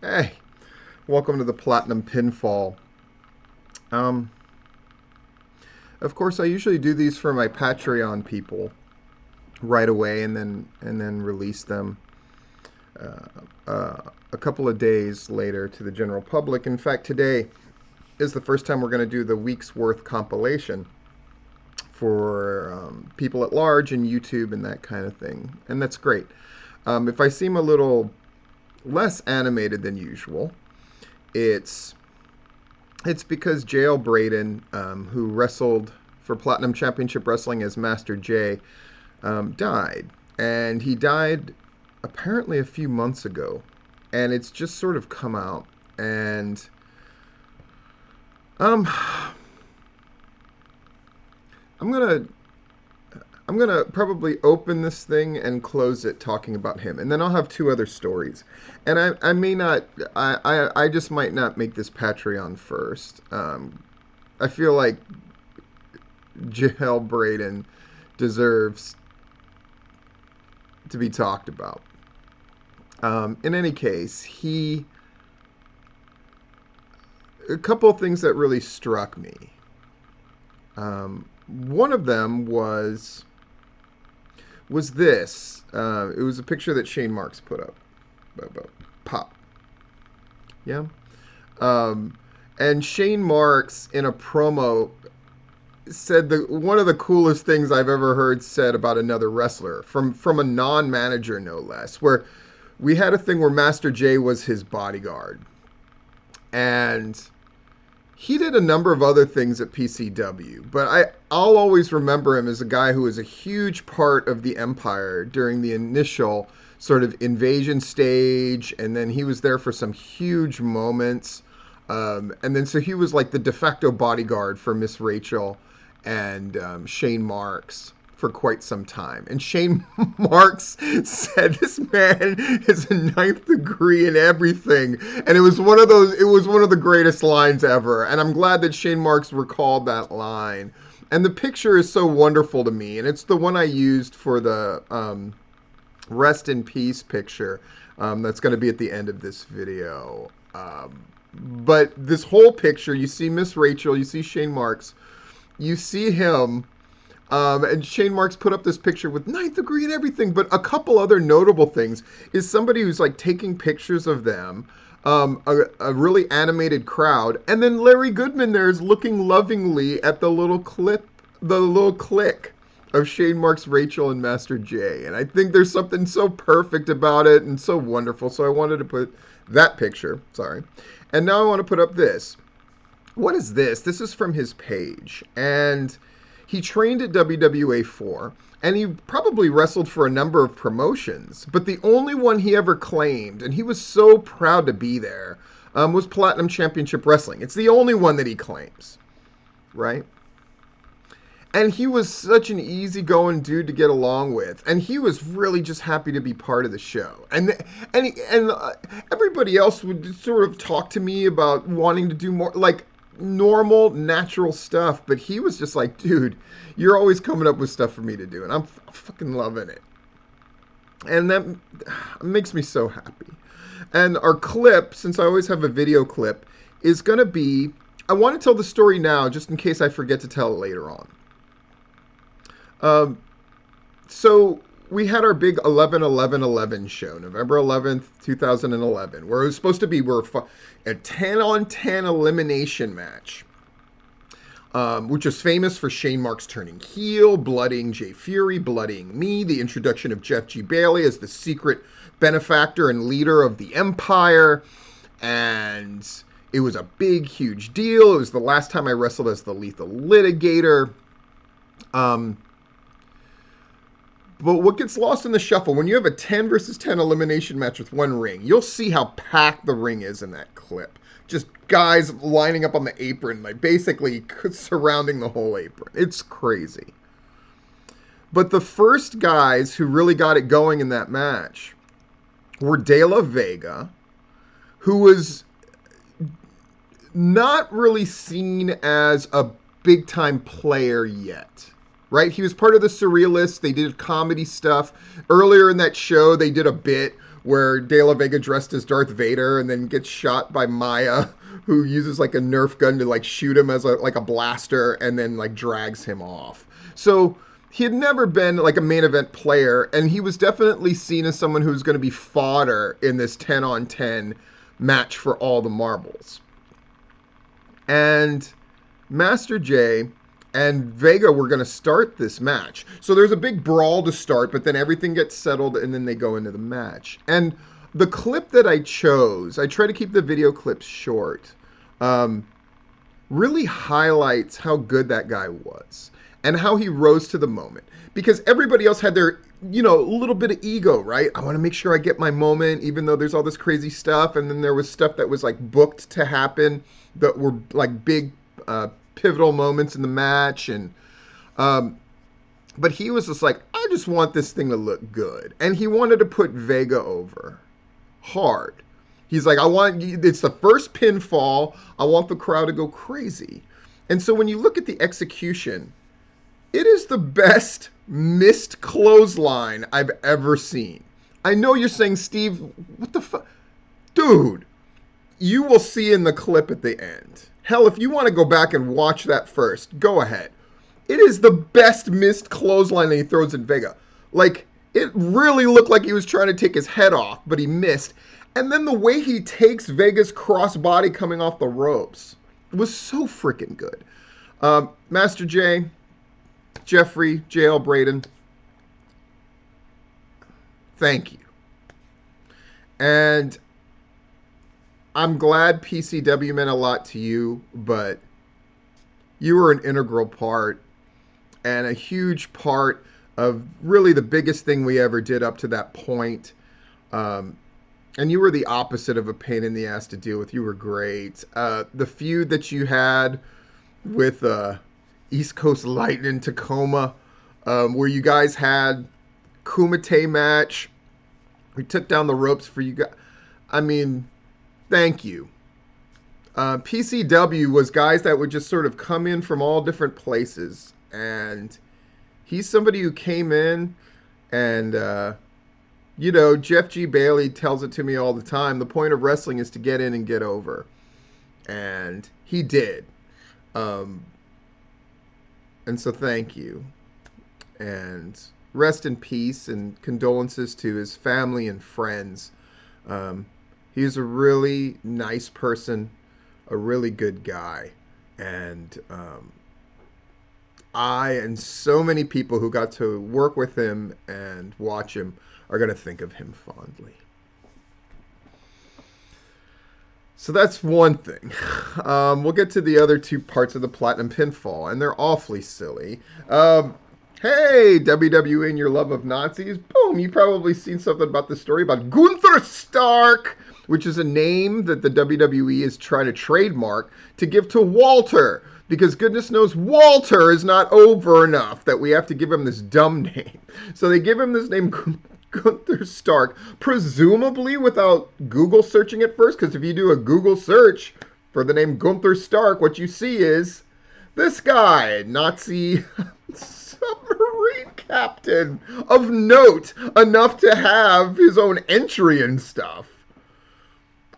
Hey, welcome to the Platinum Pinfall. Um, of course, I usually do these for my Patreon people right away, and then release them a couple of days later to the general public. In fact, today is the first time we're going to do the week's worth compilation for people at large and YouTube and that kind of thing, and that's great. If I seem a little less animated than usual, it's It's because Braden, who wrestled for Platinum Championship Wrestling as Master Jae, died. And he died apparently a few months ago. And it's just sort of come out. And um, I'm gonna I'm gonna probably open this thing and close it talking about him, and then I'll have two other stories. And I may not, I just might not make this Patreon first. I feel like Braden deserves to be talked about. In any case, a couple of things that really struck me. One of them was this. It was a picture that Shane Marks put up. Pop. Yeah. And Shane Marks in a promo said one of the coolest things I've ever heard said about another wrestler from a non-manager, no less, where we had a thing where Master Jae was his bodyguard. And he did a number of other things at PCW, but I'll always remember him as a guy who was a huge part of the Empire during the initial sort of invasion stage, and then he was there for some huge moments. And then so he was like the de facto bodyguard for Miss Rachel and Shane Marks for quite some time. And Shane Marks said this man is a ninth degree in everything. And it was one of the greatest lines ever. And I'm glad that Shane Marks recalled that line. And the picture is so wonderful to me. And it's the one I used for the rest in peace picture that's going to be at the end of this video. But this whole picture, you see Miss Rachel, you see Shane Marks, you see him. And Shane Marks put up this picture with ninth degree and everything, but a couple other notable things is somebody who's like taking pictures of them, a really animated crowd, and then Larry Goodman there is looking lovingly at the little click of Shane Marks, Rachel, and Master Jae. And I think there's something so perfect about it and so wonderful, so I wanted to put that picture, sorry. And now I want to put up this. What is this? This is from his page, and he trained at WWA4, and he probably wrestled for a number of promotions, but the only one he ever claimed, and he was so proud to be there, was Platinum Championship Wrestling. It's the only one that he claims, right? And he was such an easygoing dude to get along with, and he was really just happy to be part of the show. And everybody else would sort of talk to me about wanting to do more, like normal, natural stuff, but he was just like, dude, you're always coming up with stuff for me to do, and I'm fucking loving it. And that makes me so happy. And our clip, since I always have a video clip, is going to be, I want to tell the story now, just in case I forget to tell it later on. So we had our big 11-11-11 show, November 11th, 2011, where it was supposed to be a 10-on-10 elimination match, which was famous for Shane Marks turning heel, blooding Jay Fury, blooding me, the introduction of Jeff G. Bailey as the secret benefactor and leader of the Empire, and it was a big, huge deal. It was the last time I wrestled as the Lethal Litigator. But what gets lost in the shuffle, when you have a 10 versus 10 elimination match with one ring, you'll see how packed the ring is in that clip. Just guys lining up on the apron, like basically surrounding the whole apron. It's crazy. But the first guys who really got it going in that match were De La Vega, who was not really seen as a big-time player yet. Right? He was part of the Surrealists. They did comedy stuff. Earlier in that show, they did a bit where De La Vega dressed as Darth Vader and then gets shot by Maya, who uses like a Nerf gun to like shoot him as a blaster and then like drags him off. So he had never been like a main event player, and he was definitely seen as someone who was going to be fodder in this 10-on-10 match for all the marbles. And Master Jae and Vega were going to start this match. So there's a big brawl to start, but then everything gets settled and then they go into the match. And the clip that I chose, I try to keep the video clips short, really highlights how good that guy was and how he rose to the moment. Because everybody else had their, you know, a little bit of ego, right? I want to make sure I get my moment, even though there's all this crazy stuff. And then there was stuff that was like booked to happen that were like big pivotal moments in the match. And but he was just like, I just want this thing to look good. And he wanted to put Vega over hard. He's like, it's the first pinfall. I want the crowd to go crazy. And so when you look at the execution, it is the best missed clothesline I've ever seen. I know you're saying, Steve, what the fuck? Dude, you will see in the clip at the end. Hell, if you want to go back and watch that first, go ahead. It is the best missed clothesline that he throws at Vega. Like, it really looked like he was trying to take his head off, but he missed. And then the way he takes Vega's crossbody coming off the ropes was so freaking good. Master Jae, Jeffrey, JL Braden, thank you. And I'm glad PCW meant a lot to you, but you were an integral part and a huge part of really the biggest thing we ever did up to that point. And you were the opposite of a pain in the ass to deal with. You were great. The feud that you had with East Coast Lightning Tacoma, where you guys had Kumite match. We took down the ropes for you guys. I mean, thank you. PCW was guys that would just sort of come in from all different places. And he's somebody who came in and, you know, Jeff G. Bailey tells it to me all the time. The point of wrestling is to get in and get over. And he did. And so thank you. And rest in peace and condolences to his family and friends. He was a really nice person, a really good guy. And I and so many people who got to work with him and watch him are going to think of him fondly. So that's one thing. We'll get to the other two parts of the Platinum Pinfall, and they're awfully silly. Hey, WWE and your love of Nazis. Boom, you've probably seen something about this story about Gunther Stark, which is a name that the WWE is trying to trademark to give to Walter, because goodness knows Walter is not over enough that we have to give him this dumb name. So they give him this name, Gunther Stark, presumably without Google searching it first, because if you do a Google search for the name Gunther Stark, what you see is this guy, Nazi submarine captain of note, enough to have his own entry and stuff.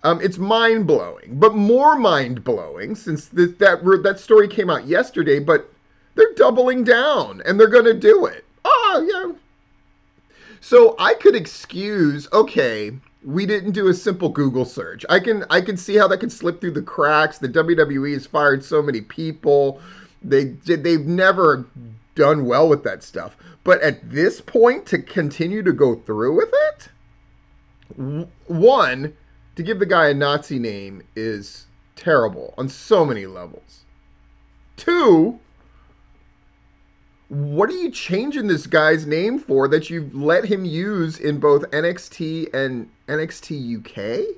It's mind-blowing, but more mind-blowing since that story came out yesterday, but they're doubling down, and they're going to do it. Oh, yeah. So I could excuse, okay, we didn't do a simple Google search. I can see how that could slip through the cracks. The WWE has fired so many people. They've never done well with that stuff. But at this point, to continue to go through with it, one, to give the guy a Nazi name is terrible on so many levels. Two, what are you changing this guy's name for that you've let him use in both NXT and NXT UK?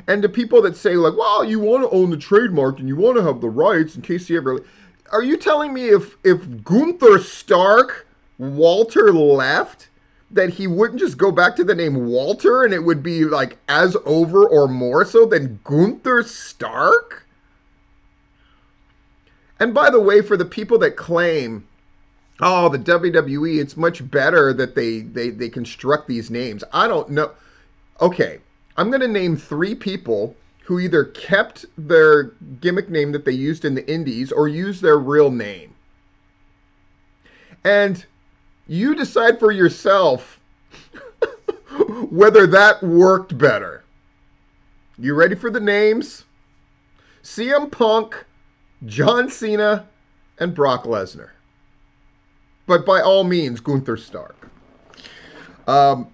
And to people that say, like, well, you want to own the trademark and you want to have the rights in case you ever... Are you telling me if Gunther Stark, Walter left, that he wouldn't just go back to the name Walter and it would be, like, as over or more so than Gunther Stark? And by the way, for the people that claim Oh, the WWE, it's much better that they construct these names. I don't know. Okay, I'm going to name three people who either kept their gimmick name that they used in the indies or used their real name. And you decide for yourself whether that worked better. You ready for the names? CM Punk, John Cena, and Brock Lesnar. But by all means, Gunther Stark. Um,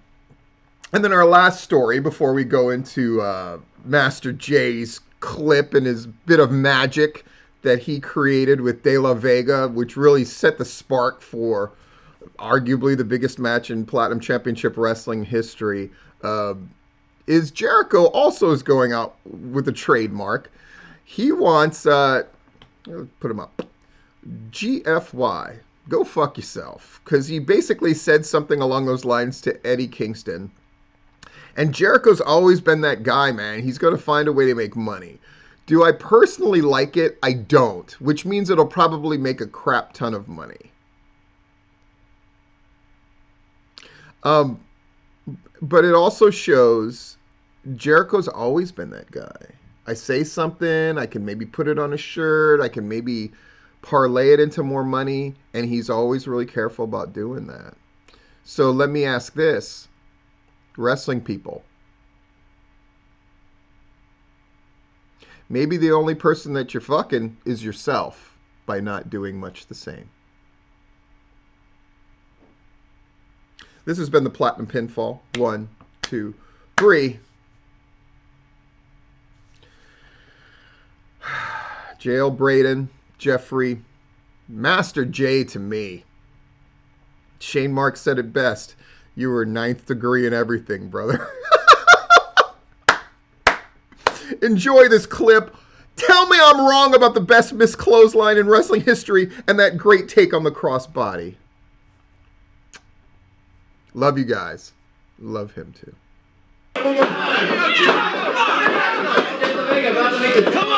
and then our last story before we go into Master Jae's clip and his bit of magic that he created with De La Vega, which really set the spark for arguably the biggest match in Platinum Championship Wrestling history, is Jericho also is going out with a trademark. He wants, put him up, GFY. Go fuck yourself. Because he basically said something along those lines to Eddie Kingston. And Jericho's always been that guy, man. He's going to find a way to make money. Do I personally like it? I don't. Which means it'll probably make a crap ton of money. But it also shows Jericho's always been that guy. I say something, I can maybe put it on a shirt, I can maybe parlay it into more money, and he's always really careful about doing that. So let me ask this, wrestling people. Maybe the only person that you're fucking is yourself by not doing much the same. This has been the Platinum Pinfall. 1, 2, 3. Jail Braden, Jeffrey, Master Jae to me. Shane Marks said it best. You were 9th degree in everything, brother. Enjoy this clip. Tell me I'm wrong about the best missed clothesline in wrestling history and that great take on the crossbody. Love you guys. Love him too. Come on!